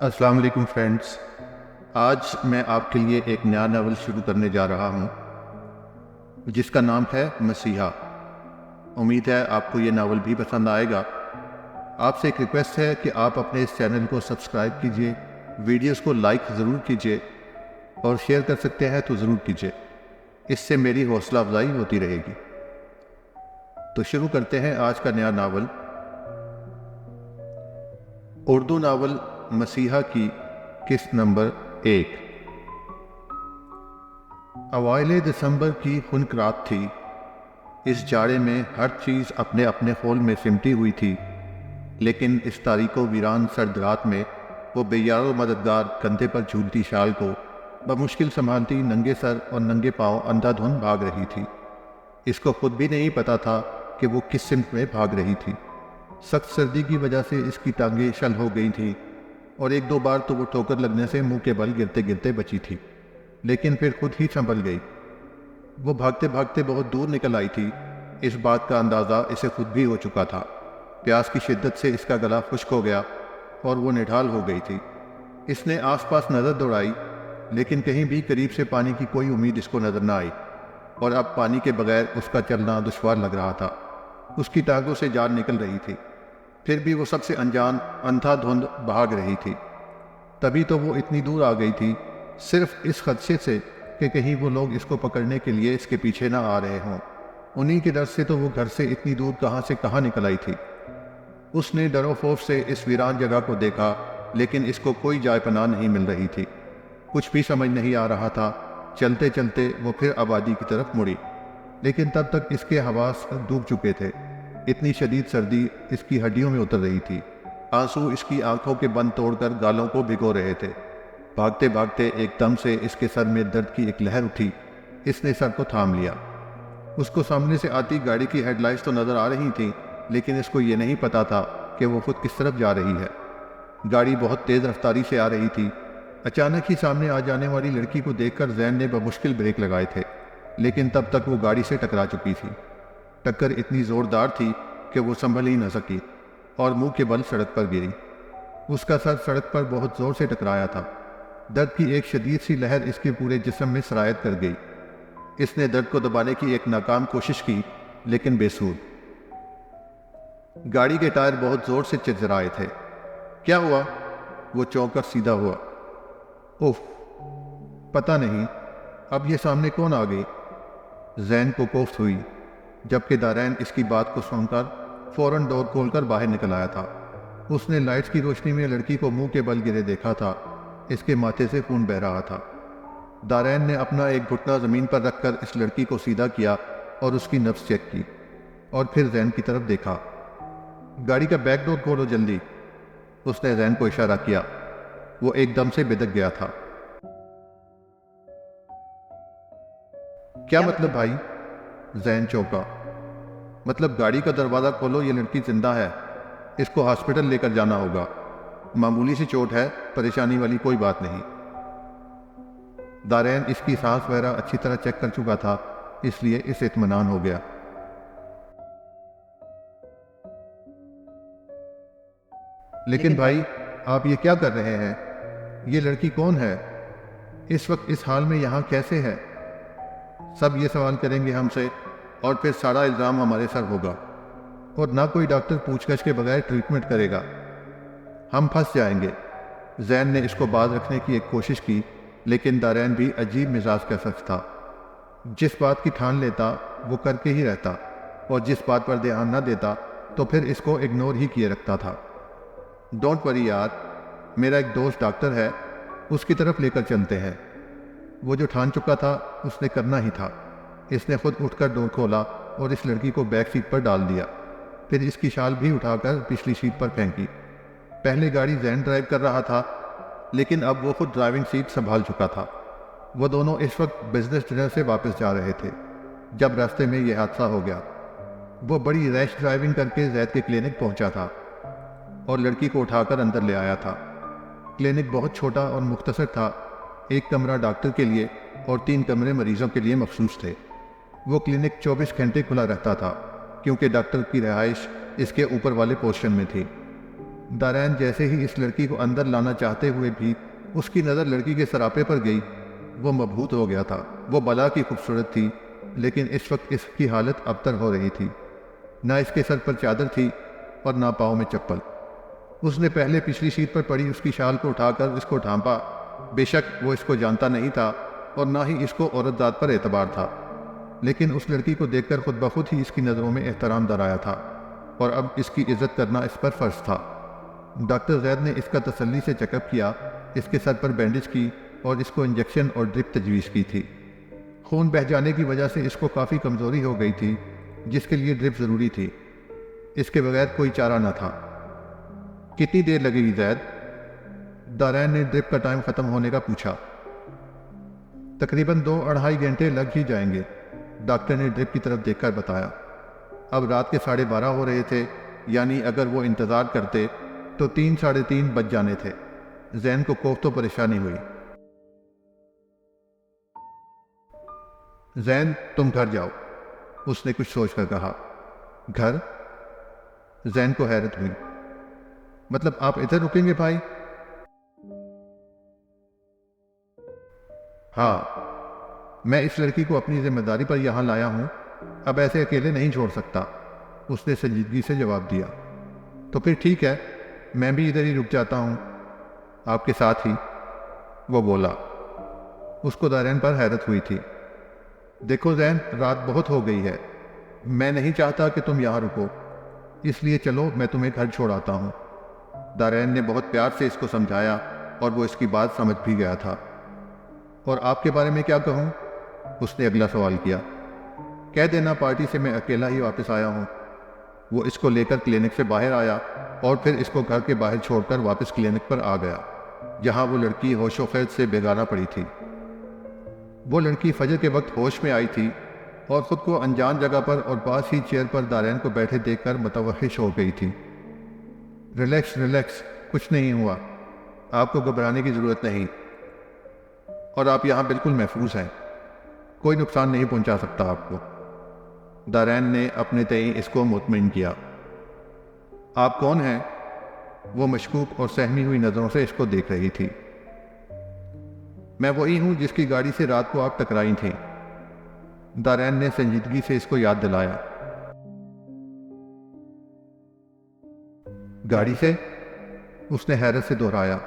अस्सलाम वालेकुम फ्रेंड्स। आज मैं आपके लिए एक नया नावल शुरू करने जा रहा हूँ जिसका नाम है मसीहा। उम्मीद है आपको ये नावल भी पसंद आएगा। आपसे एक रिक्वेस्ट है कि आप अपने इस चैनल को सब्सक्राइब कीजिए, वीडियोस को लाइक ज़रूर कीजिए और शेयर कर सकते हैं तो ज़रूर कीजिए। इससे मेरी हौसला अफजाई होती रहेगी। तो शुरू करते हैं आज का नया नावल। उर्दू नावल मसीहा की किस्त नंबर 1। अवाइल दिसंबर की खुनक रात थी। इस जाड़े में हर चीज़ अपने अपने होल में सिमटी हुई थी, लेकिन इस तारीको वीरान सर्द रात में वो बेयारो मददगार कंधे पर झूलती शाल को बमुश्किल संभालती नंगे सर और नंगे पांव अंधाधुंध भाग रही थी। इसको खुद भी नहीं पता था कि वो किस सिमत में भाग रही थी। सख्त सर्दी की वजह से इसकी टांगें शल हो गई थी और एक दो बार तो वो ठोकर लगने से मुंह के बल गिरते गिरते बची थी, लेकिन फिर खुद ही संभल गई। वो भागते भागते बहुत दूर निकल आई थी। इस बात का अंदाज़ा इसे खुद भी हो चुका था। प्यास की शिद्दत से इसका गला खुश्क हो गया और वो निढाल हो गई थी। इसने आसपास नज़र दौड़ाई, लेकिन कहीं भी करीब से पानी की कोई उम्मीद इसको नज़र न आई और अब पानी के बगैर उसका चलना दुश्वार लग रहा था। उसकी टांगों से जान निकल रही थी, फिर भी वो सबसे अनजान अंधाधुंध भाग रही थी। तभी तो वो इतनी दूर आ गई थी, सिर्फ इस खदशे से कि कहीं वो लोग इसको पकड़ने के लिए इसके पीछे ना आ रहे हों। उन्हीं के डर से तो वो घर से इतनी दूर कहाँ से कहाँ निकल आई थी। उसने डरो खौफ से इस वीरान जगह को देखा, लेकिन इसको कोई जाय पनाह नहीं मिल रही थी। कुछ भी समझ नहीं आ रहा था। चलते चलते वो फिर आबादी की तरफ मुड़ी, लेकिन तब तक इसके हवास डूब चुके थे। इतनी शदीद सर्दी इसकी हड्डियों में उतर रही थी। आंसू इसकी आंखों के बंद तोड़कर गालों को भिगो रहे थे। भागते भागते एकदम से इसके सर में दर्द की एक लहर उठी। इसने सर को थाम लिया। उसको सामने से आती गाड़ी की हेडलाइट्स तो नजर आ रही थी, लेकिन इसको ये नहीं पता था कि वो खुद किस तरफ जा रही है। गाड़ी बहुत तेज रफ्तारी से आ रही थी। अचानक ही सामने आ जाने वाली लड़की को देखकर जैन ने बमुश्किल ब्रेक लगाए थे, लेकिन तब तक वो गाड़ी से टकरा चुकी थी। टक्कर इतनी जोरदार थी कि वो संभल ही न सकी और मुंह के बल सड़क पर गिरी। उसका सर सड़क पर बहुत जोर से टकराया था। दर्द की एक शदीद सी लहर इसके पूरे जिस्म में सरायत कर गई। इसने दर्द को दबाने की एक नाकाम कोशिश की, लेकिन बेसूद। गाड़ी के टायर बहुत जोर से चिरचिराए थे। क्या हुआ? वो चौंक कर सीधा हुआ। उफ, पता नहीं, अब ये सामने कौन आ गई? जैन को कोफ्त हुई, जबकि दारैन इसकी बात को सुनकर फौरन डोर खोलकर बाहर निकल आया था। उसने लाइट्स की रोशनी में लड़की को मुंह के बल गिरे देखा था। इसके माथे से खून बह रहा था। दारैन ने अपना एक घुटना ज़मीन पर रखकर इस लड़की को सीधा किया और उसकी नब्ज चेक की, और फिर जैन की तरफ देखा। गाड़ी का बैक डोर खोलो जल्दी, उसने जैन को इशारा किया। वो एकदम से बिदक गया था। क्या मतलब भाई? जैन चौंका। मतलब गाड़ी का दरवाज़ा खोलो, ये लड़की जिंदा है, इसको हॉस्पिटल लेकर जाना होगा। मामूली सी चोट है, परेशानी वाली कोई बात नहीं। दारैन इसकी सांस वगैरह अच्छी तरह चेक कर चुका था, इसलिए इसे इत्मीनान हो गया। लेकिन भाई, आप ये क्या कर रहे हैं? ये लड़की कौन है? इस वक्त इस हाल में यहाँ कैसे है? सब ये सवाल करेंगे हमसे और फिर सारा इल्ज़ाम हमारे सर होगा, और ना कोई डॉक्टर पूछताछ के बगैर ट्रीटमेंट करेगा। हम फंस जाएंगे। जैन ने इसको बात रखने की एक कोशिश की, लेकिन दारैन भी अजीब मिजाज का शख्स था। जिस बात की ठान लेता वो करके ही रहता, और जिस बात पर ध्यान न देता तो फिर इसको इग्नोर ही किए रखता था। डोंट वरी यार, मेरा एक दोस्त डॉक्टर है, उसकी तरफ लेकर चलते हैं। वो जो ठान चुका था उसने करना ही था। इसने खुद उठकर डोर खोला और इस लड़की को बैक सीट पर डाल दिया। फिर इसकी शाल भी उठाकर पिछली सीट पर फेंकी। पहले गाड़ी जैन ड्राइव कर रहा था, लेकिन अब वो खुद ड्राइविंग सीट संभाल चुका था। वो दोनों इस वक्त बिजनेस डिनर से वापस जा रहे थे जब रास्ते में यह हादसा हो गया। वो बड़ी रैश ड्राइविंग करके जैद के क्लिनिक पहुंचा था और लड़की को उठाकर अंदर ले आया था। क्लिनिक बहुत छोटा और मुख्तसर था। एक कमरा डॉक्टर के लिए और 3 कमरे मरीजों के लिए मखसूस थे। वो क्लिनिक 24 घंटे खुला रहता था, क्योंकि डॉक्टर की रिहाइश इसके ऊपर वाले पोर्शन में थी। दारैन जैसे ही इस लड़की को अंदर लाना चाहते हुए भी उसकी नज़र लड़की के सरापे पर गई, वो मबहूत हो गया था। वो बला की खूबसूरत थी, लेकिन इस वक्त इसकी हालत अबतर हो रही थी। ना इसके सर पर चादर थी और ना पाँव में चप्पल। उसने पहले पिछली सीट पर पड़ी उसकी शाल को उठाकर इसको ढांपा। बेशक वो इसको जानता नहीं था और ना ही इसको औरत जात पर एतबार था, लेकिन उस लड़की को देखकर खुद ब खुद ही इसकी नज़रों में एहतराम दराया था और अब इसकी इज्जत करना इस पर फ़र्ज था। डॉक्टर जैद ने इसका तसल्ली से चेकअप किया, इसके सर पर बैंडेज की और इसको इंजेक्शन और ड्रिप तजवीज़ की थी। खून बह जाने की वजह से इसको काफ़ी कमज़ोरी हो गई थी, जिसके लिए ड्रिप ज़रूरी थी। इसके बगैर कोई चारा न था। कितनी देर लगेगी जैद? दारैन ने ड्रिप का टाइम ख़त्म होने का पूछा। तकरीबन 2-2.5 घंटे लग ही जाएंगे, डॉक्टर ने ड्रिप की तरफ देखकर बताया। अब रात के 12:30 हो रहे थे, यानी अगर वो इंतज़ार करते तो 3-3:30 बज जाने थे। जैन को कोफ तो परेशानी हुई। जैन, तुम घर जाओ, उसने कुछ सोचकर कहा। घर? जैन को हैरत हुई। मतलब आप इधर रुकेंगे भाई? हाँ, मैं इस लड़की को अपनी जिम्मेदारी पर यहाँ लाया हूँ, अब ऐसे अकेले नहीं छोड़ सकता, उसने संजीदगी से जवाब दिया। तो फिर ठीक है, मैं भी इधर ही रुक जाता हूँ, आपके साथ ही, वो बोला। उसको दारैन पर हैरत हुई थी। देखो जैन, रात बहुत हो गई है, मैं नहीं चाहता कि तुम यहाँ रुको, इसलिए चलो मैं तुम्हें घर छोड़ आता हूँ। दारैन ने बहुत प्यार से इसको समझाया और वो इसकी बात समझ भी गया था। और आपके बारे में क्या कहूँ? उसने अगला सवाल किया। कह देना पार्टी से मैं अकेला ही वापस आया हूँ। वो इसको लेकर क्लिनिक से बाहर आया और फिर इसको घर के बाहर छोड़कर वापस क्लिनिक पर आ गया, जहाँ वो लड़की होशो खैर से बेगाना पड़ी थी। वो लड़की फजर के वक्त होश में आई थी और ख़ुद को अनजान जगह पर और पास ही चेयर पर दारैन को बैठे देखकर मुतवहिश हो गई थी। रिलैक्स रिलैक्स, कुछ नहीं हुआ, आपको घबराने की ज़रूरत नहीं, और आप यहाँ बिल्कुल महफूज हैं, कोई नुकसान नहीं पहुँचा सकता आपको। दारैन ने अपने तय इसको मुतमिन किया। आप कौन हैं? वो मशकूक और सहमी हुई नज़रों से इसको देख रही थी। मैं वही हूँ जिसकी गाड़ी से रात को आप टकराई थी, दारैन ने संजीदगी से इसको याद दिलाया। गाड़ी से? उसने हैरत से दोहराया।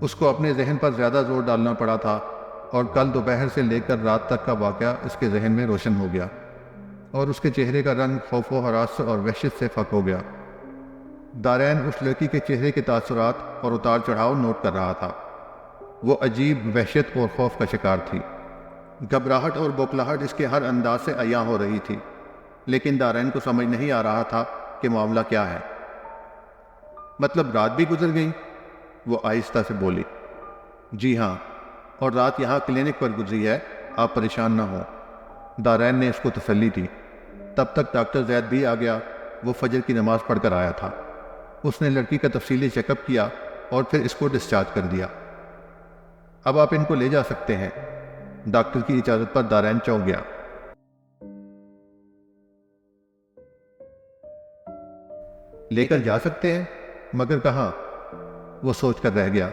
उसको अपने जहन पर ज़्यादा जोर डालना पड़ा था और कल दोपहर से लेकर रात तक का वाक़या इसके जहन में रोशन हो गया और उसके चेहरे का रंग खौफ व हरास और वहशत से फक हो गया। दारैन उस लड़की के चेहरे के तासुरात और उतार चढ़ाव नोट कर रहा था। वो अजीब वहशत और खौफ का शिकार थी। घबराहट और बौखलाहट इसके हर अंदाज से अया हो रही थी, लेकिन दारैन को समझ नहीं आ रहा था कि मामला क्या है। मतलब रात भी गुजर गई? वो आहिस्ता से बोली। जी हाँ, और रात यहाँ क्लिनिक पर गुजरी है, आप परेशान ना हो, दारैन ने इसको तसल्ली दी। तब तक डॉक्टर जैद भी आ गया। वो फजर की नमाज पढ़कर आया था। उसने लड़की का तफसीली चेकअप किया और फिर इसको डिस्चार्ज कर दिया। अब आप इनको ले जा सकते हैं। डॉक्टर की इजाज़त पर दारैन चौंक गया। लेकर जा सकते हैं, मगर कहाँ? वो सोच कर रह गया।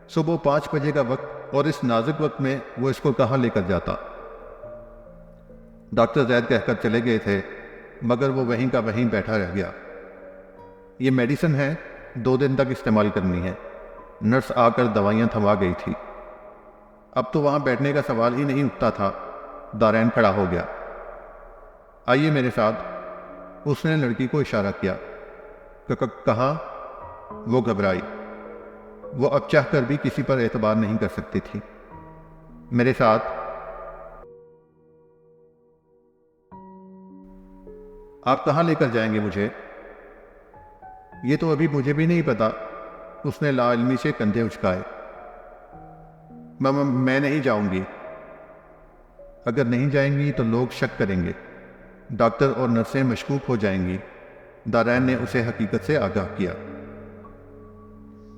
सुबह 5 बजे का वक्त और इस नाजुक वक्त में वो इसको कहाँ लेकर जाता? डॉक्टर जैद कहकर चले गए थे, मगर वो वहीं का वहीं बैठा रह गया। ये मेडिसिन है, 2 दिन तक इस्तेमाल करनी है। नर्स आकर दवाइयाँ थमा गई थी। अब तो वहाँ बैठने का सवाल ही नहीं उठता था। दारैन खड़ा हो गया। आइए मेरे साथ, उसने लड़की को इशारा किया। कहाँ? वो घबराई। वो अब चाहकर भी किसी पर एतबार नहीं कर सकती थी। मेरे साथ? आप कहाँ लेकर जाएंगे मुझे? ये तो अभी मुझे भी नहीं पता, उसने लाइल्मी से कंधे उचकाए। मैं नहीं जाऊंगी। अगर नहीं जाएंगी तो लोग शक करेंगे, डॉक्टर और नर्सें मशकूक हो जाएंगी। दारैन ने उसे हकीकत से आगाह किया।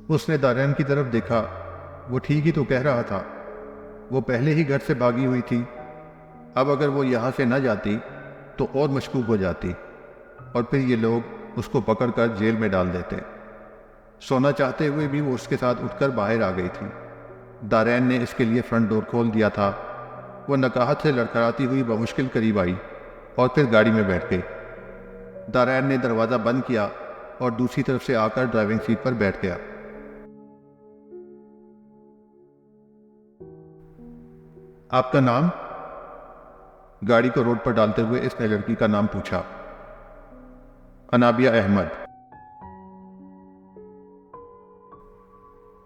उसने दारैन की तरफ देखा। वो ठीक ही तो कह रहा था। वो पहले ही घर से भागी हुई थी। अब अगर वो यहाँ से न जाती तो और मशकूक हो जाती और फिर ये लोग उसको पकड़कर जेल में डाल देते। सोना चाहते हुए भी वो उसके साथ उठकर बाहर आ गई थी। दारैन ने इसके लिए फ्रंट डोर खोल दिया था। वो नकाहत से लड़खड़ाती हुई बमुश्किल करीब आई और फिर गाड़ी में बैठ गई। दारैन ने दरवाज़ा बंद किया और दूसरी तरफ से आकर ड्राइविंग सीट पर बैठ गया। आपका नाम? गाड़ी को रोड पर डालते हुए इसने लड़की का नाम पूछा। अनाबिया अहमद।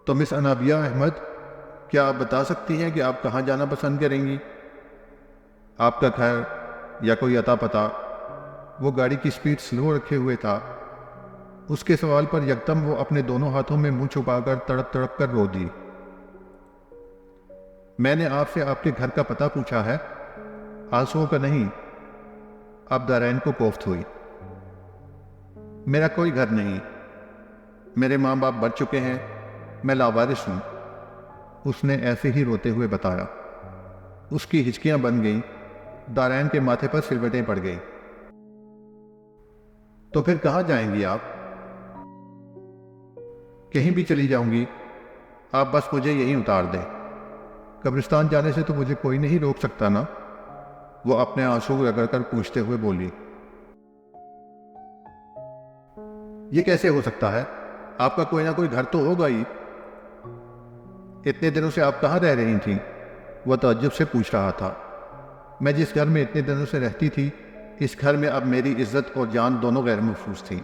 तो मिस अनाबिया अहमद, क्या आप बता सकती हैं कि आप कहाँ जाना पसंद करेंगी? आपका घर या कोई अता पता? वो गाड़ी की स्पीड स्लो रखे हुए था। उसके सवाल पर यकदम वो अपने दोनों हाथों में मुंह छुपाकर तड़प तड़प कर रो दी। मैंने आपसे आपके घर का पता पूछा है, आंसुओं का नहीं। अब दारैन को कोफ्त हुई। मेरा कोई घर नहीं, मेरे माँ बाप मर चुके हैं, मैं लावारिस हूं, उसने ऐसे ही रोते हुए बताया। उसकी हिचकियां बन गईं। दारैन के माथे पर सिलवटें पड़ गईं। तो फिर कहाँ जाएंगी आप? कहीं भी चली जाऊंगी, आप बस मुझे यहीं उतार दें। कब्रिस्तान जाने से तो मुझे कोई नहीं रोक सकता ना? वो अपने आंसू रगड़कर पूछते हुए बोली। ये कैसे हो सकता है? आपका कोई ना कोई घर तो होगा ही। इतने दिनों से आप कहाँ रह रही थी? वह तअज्जुब से पूछ रहा था। मैं जिस घर में इतने दिनों से रहती थी, इस घर में अब मेरी इज्जत और जान दोनों गैर महफूज थी,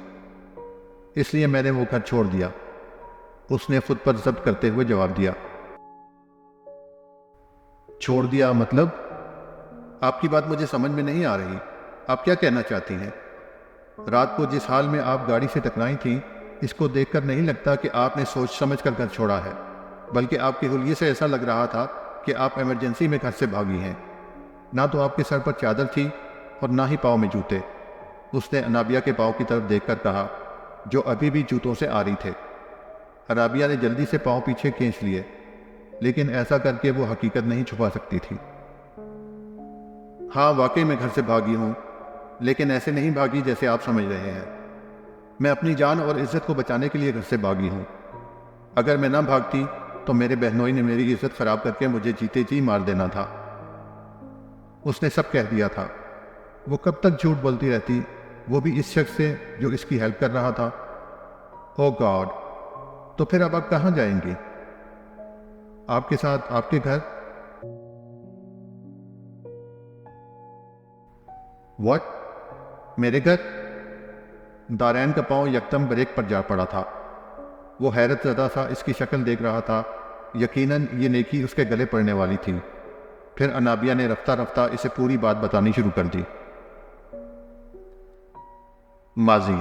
इसलिए मैंने वो घर छोड़ दिया, उसने खुद पर जब्त करते हुए जवाब दिया। छोड़ दिया मतलब? आपकी बात मुझे समझ में नहीं आ रही। आप क्या कहना चाहती हैं? रात को जिस हाल में आप गाड़ी से टकराई थी, इसको देखकर नहीं लगता कि आपने सोच समझ कर घर छोड़ा है, बल्कि आपके हुलिये से ऐसा लग रहा था कि आप इमरजेंसी में घर से भागी हैं। ना तो आपके सर पर चादर थी और ना ही पाँव में जूते। उसने अनाबिया के पाँव की तरफ देखकर कहा, जो अभी भी जूतों से आ रही थे। अनाबिया ने जल्दी से पाँव पीछे खींच लिए, लेकिन ऐसा करके वो हकीकत नहीं छुपा सकती थी। हाँ, वाकई मैं घर से भागी हूँ, लेकिन ऐसे नहीं भागी जैसे आप समझ रहे हैं। मैं अपनी जान और इज्जत को बचाने के लिए घर से भागी हूँ। अगर मैं ना भागती तो मेरे बहनोई ने मेरी इज्जत खराब करके मुझे जीते जी मार देना था। उसने सब कह दिया था। वो कब तक झूठ बोलती रहती, वो भी इस शख्स से जो इसकी हेल्प कर रहा था। ओह गॉड! तो फिर अब आप कहाँ जाएंगी? आपके साथ आपके घर? व्हाट? मेरे घर? दारैन का पांव यकदम ब्रेक पर जा पड़ा था। वो हैरत ज़दा सा इसकी शक्ल देख रहा था। यकीनन ये नेकी उसके गले पड़ने वाली थी। फिर अनाबिया ने रफ्ता रफ्ता इसे पूरी बात बतानी शुरू कर दी। माजी।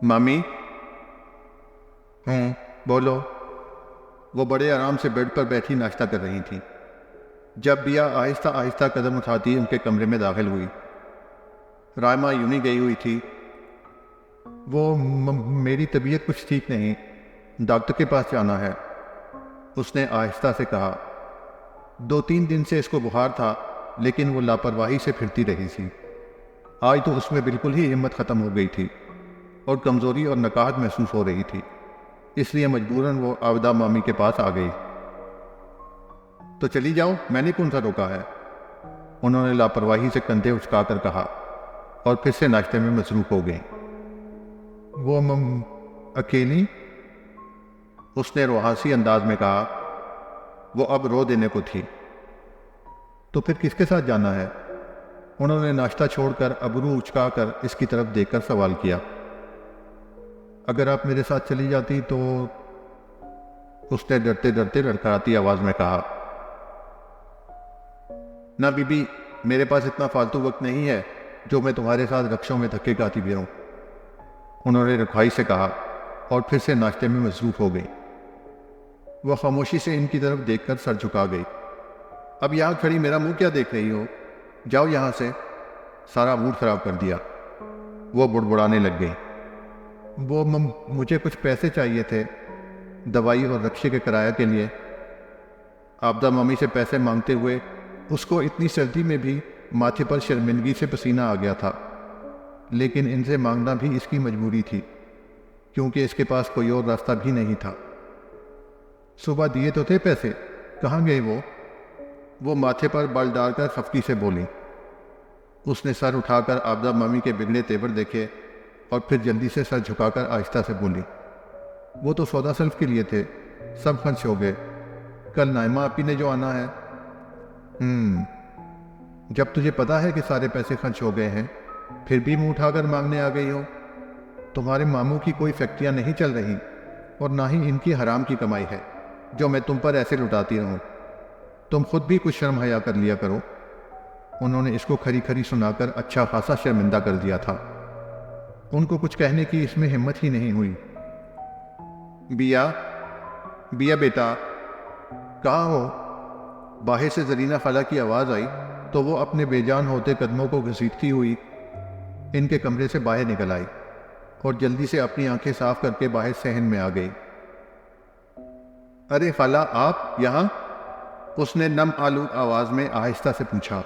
मामी? बोलो। वो बड़े आराम से बेड पर बैठी नाश्ता कर रही थी जब बिया आहिस्ता आहिस्ता कदम उठाती उनके कमरे में दाखिल हुई। रायमा यूं ही गई हुई थी। वो मेरी तबीयत कुछ ठीक नहीं, डॉक्टर के पास जाना है, उसने आहिस्ता से कहा। 2-3 दिन से इसको बुखार था, लेकिन वो लापरवाही से फिरती रही थी। आज तो उसमें बिल्कुल ही हिम्मत ख़त्म हो गई थी और कमज़ोरी और नकाहत महसूस हो रही थी, इसलिए मजबूरन वो आविदा मामी के पास आ गई। तो चली जाओ, मैंने कौन सा रोका है, उन्होंने लापरवाही से कंधे उचकाकर कहा और फिर से नाश्ते में मसरूफ हो गई। वो अकेली? उसने रुहासी अंदाज में कहा। वो अब रो देने को थी। तो फिर किसके साथ जाना है? उन्होंने नाश्ता छोड़कर अबरू उचकाकर इसकी तरफ देखकर सवाल किया। अगर आप मेरे साथ चली जाती तो, उसने डरते डरते लड़खड़ाती आवाज में कहा। ना बीबी, मेरे पास इतना फालतू वक्त नहीं है जो मैं तुम्हारे साथ रक्षों में धक्के खाती फिरूं, उन्होंने रखवाई से कहा और फिर से नाश्ते में मसरूफ हो गई। वह खामोशी से इनकी तरफ देखकर सर झुका गई। अब यहाँ खड़ी मेरा मुंह क्या देख रही हो? जाओ यहाँ से, सारा मूड खराब कर दिया। वो बुड़बुड़ाने लग गई। वो मुझे कुछ पैसे चाहिए थे, दवाई और रक्शे के किराया के लिए। आबदा मम्मी से पैसे मांगते हुए उसको इतनी सर्दी में भी माथे पर शर्मिंदगी से पसीना आ गया था। लेकिन इनसे मांगना भी इसकी मजबूरी थी, क्योंकि इसके पास कोई और रास्ता भी नहीं था। सुबह दिए तो थे पैसे, कहाँ गए वो माथे पर बल डालकर खफकी से बोली। उसने सर उठाकर आबदा मामी के बिगड़े तेवर देखे और फिर जल्दी से सर झुकाकर आहिस्ता से बोली, वो तो सौदा सल्फ के लिए थे, सब खर्च हो गए। कल नाइमा आपी ने जो आना है। जब तुझे पता है कि सारे पैसे खर्च हो गए हैं, फिर भी मुंह उठाकर मांगने आ गई हो। तुम्हारे मामू की कोई फैक्ट्रियां नहीं चल रही और ना ही इनकी हराम की कमाई है जो मैं तुम पर ऐसे लुटाती रहूं। तुम खुद भी कुछ शर्म हया कर लिया करो। उन्होंने इसको खरी खरी सुनाकर अच्छा खासा शर्मिंदा कर दिया था। उनको कुछ कहने की इसमें हिम्मत ही नहीं हुई। बिया बिया बेटा, कहाँ हो? बाहर से जरीना खाला की आवाज़ आई तो वो अपने बेजान होते कदमों को घसीटती हुई इनके कमरे से बाहर निकल आई और जल्दी से अपनी आंखें साफ करके बाहर सहन में आ गई। अरे खाला, आप यहाँ? उसने नम आलू आवाज़ में आहिस्ता से पूछा।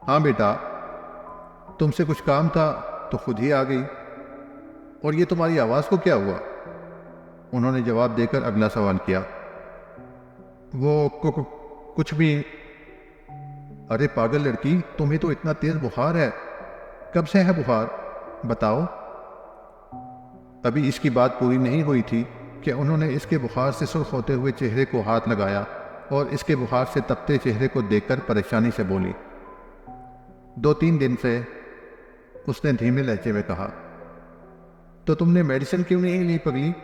हाँ बेटा, तुमसे कुछ काम था तो खुद ही आ गई। और ये तुम्हारी आवाज़ को क्या हुआ? उन्होंने जवाब देकर अगला सवाल किया। वो कुछ भी। अरे पागल लड़की, तुम्हें तो इतना तेज बुखार है। कब से है बुखार, बताओ? अभी इसकी बात पूरी नहीं हुई थी कि उन्होंने इसके बुखार से सुर्ख होते हुए चेहरे को हाथ लगाया और इसके बुखार से तपते चेहरे को देखकर परेशानी से बोली, 2-3 दिन से। उसने धीमे लहजे में कहा। तो तुमने मेडिसिन क्यों नहीं ली पगली?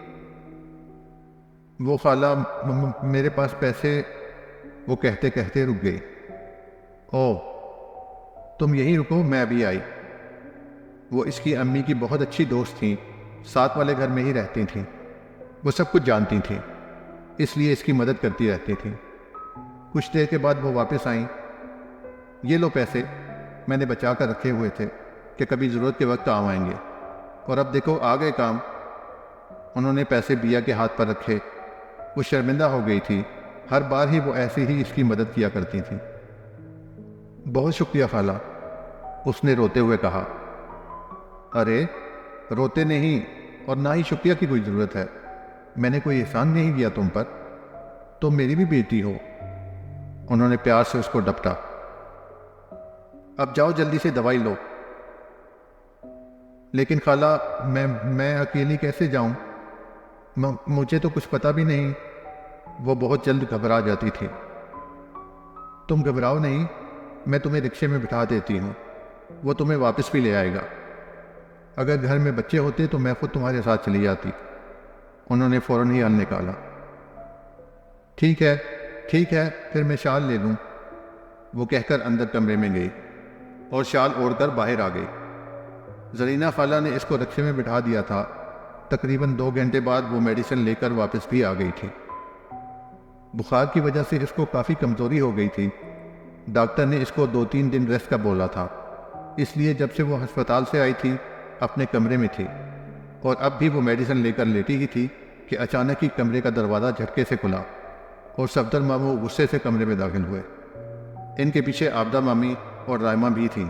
वो खाला, मेरे पास पैसे। वो कहते कहते रुक गई। ओह, तुम यहीं रुको, मैं अभी आई। वो इसकी अम्मी की बहुत अच्छी दोस्त थी, साथ वाले घर में ही रहती थी। वो सब कुछ जानती थी, इसलिए इसकी मदद करती रहती थी। कुछ देर के बाद वो वापस आई। ये लो पैसे, मैंने बचा कर रखे हुए थे कि कभी ज़रूरत के वक्त काम आएंगे। और अब देखो आ गए काम। उन्होंने पैसे बिया के हाथ पर रखे। वो शर्मिंदा हो गई थी, हर बार ही वो ऐसे ही इसकी मदद किया करती थी। बहुत शुक्रिया खाला, उसने रोते हुए कहा। अरे रोते नहीं, और ना ही शुक्रिया की कोई ज़रूरत है। मैंने कोई एहसान नहीं किया तुम पर, तुम मेरी भी बेटी हो। उन्होंने प्यार से उसको डपटा। अब जाओ जल्दी से दवाई लो। लेकिन खाला, मैं अकेली कैसे जाऊं? मुझे तो कुछ पता भी नहीं। वो बहुत जल्द घबरा जाती थी। तुम घबराओ नहीं, मैं तुम्हें रिक्शे में बिठा देती हूँ, वो तुम्हें वापस भी ले आएगा। अगर घर में बच्चे होते तो मैं खुद तुम्हारे साथ चली जाती। उन्होंने फ़ौरन ही हल निकाला। ठीक है, फिर मैं शाल ले लूँ। वो कहकर अंदर कमरे में गई और शाल ओढ़कर बाहर आ गई। जरीना खाला ने इसको रिक्शे में बिठा दिया था। तकरीबन 2 घंटे बाद वो मेडिसिन लेकर वापस भी आ गई थी। बुखार की वजह से इसको काफ़ी कमज़ोरी हो गई थी। डॉक्टर ने इसको 2-3 दिन रेस्ट का बोला था, इसलिए जब से वो अस्पताल से आई थी अपने कमरे में थी और अब भी वो मेडिसिन लेकर लेटी ही थी कि अचानक ही कमरे का दरवाज़ा झटके से खुला और सफदर मामू गुस्से से कमरे में दाखिल हुए। इनके पीछे आबदा मामी और रायमा भी थी।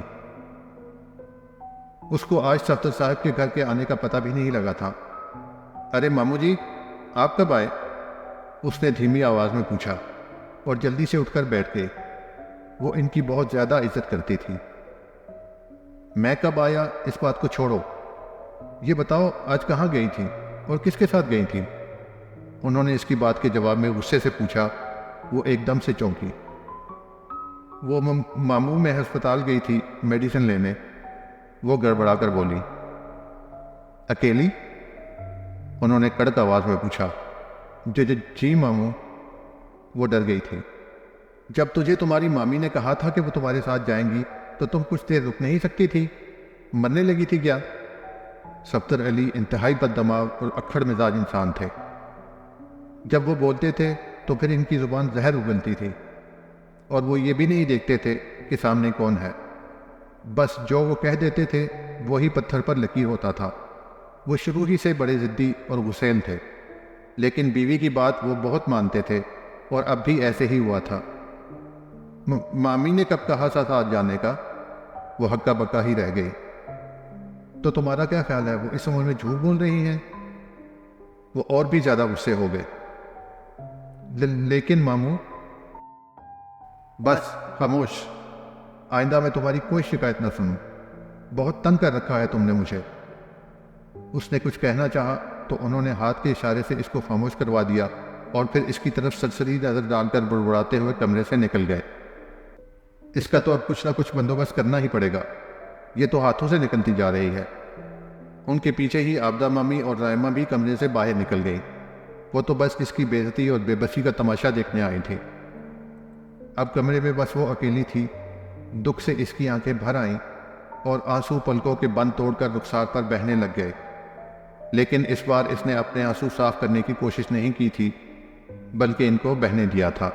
उसको आज सफदर साहब के घर के आने का पता भी नहीं लगा था। अरे मामू जी, आप कब आए? उसने धीमी आवाज़ में पूछा और जल्दी से उठकर बैठ गई। वो इनकी बहुत ज़्यादा इज्जत करती थी। मैं कब आया इस बात को छोड़ो, ये बताओ आज कहाँ गई थी और किसके साथ गई थी? उन्होंने इसकी बात के जवाब में गुस्से से पूछा। वो एकदम से चौंकी। वो मामू में अस्पताल गई थी मेडिसिन लेने। वो गड़बड़ा कर बोली। अकेली? उन्होंने कड़क आवाज़ में पूछा। जी मामू। वो डर गई थी। जब तुझे तुम्हारी मामी ने कहा था कि वो तुम्हारे साथ जाएंगी तो तुम कुछ देर रुक नहीं सकती थी? मरने लगी थी क्या? सफदर अली इंतहाई बददिमाग और अक्खड़ मिजाज इंसान थे। जब वो बोलते थे तो फिर इनकी ज़ुबान जहर उगलती थी और वो ये भी नहीं देखते थे कि सामने कौन है। बस जो वो कह देते थे वही पत्थर पर लकीर होता था। वो शुरू ही से बड़े ज़िद्दी और गुस्सैल थे, लेकिन बीवी की बात वो बहुत मानते थे और अब भी ऐसे ही हुआ था। मामी ने कब कहा था साथ जाने का? वो हक्का बक्का ही रह गई। तो तुम्हारा क्या ख्याल है, वो इस उम्र में झूठ बोल रही हैं? वो और भी ज़्यादा गुस्से हो गए। लेकिन मामू, बस खामोश। आइंदा मैं तुम्हारी कोई शिकायत न सुनूं। बहुत तंग कर रखा है तुमने मुझे। उसने कुछ कहना चाहा तो उन्होंने हाथ के इशारे से इसको खामोश करवा दिया और फिर इसकी तरफ सरसरी नजर डालकर बुड़बुड़ाते हुए कमरे से निकल गए। इसका तो अब कुछ ना कुछ बंदोबस्त करना ही पड़ेगा, ये तो हाथों से निकलती जा रही है। उनके पीछे ही आबदा मामी और रायमा भी कमरे से बाहर निकल गई। वो तो बस इसकी बेइज्जती और बेबसी का तमाशा देखने आई थी। अब कमरे में बस वो अकेली थी। दुख से इसकी आंखें भर आईं और आंसू पलकों के बंद तोड़कर रुखसार पर बहने लग गए। लेकिन इस बार इसने अपने आंसू साफ करने की कोशिश नहीं की थी, बल्कि इनको बहने दिया था।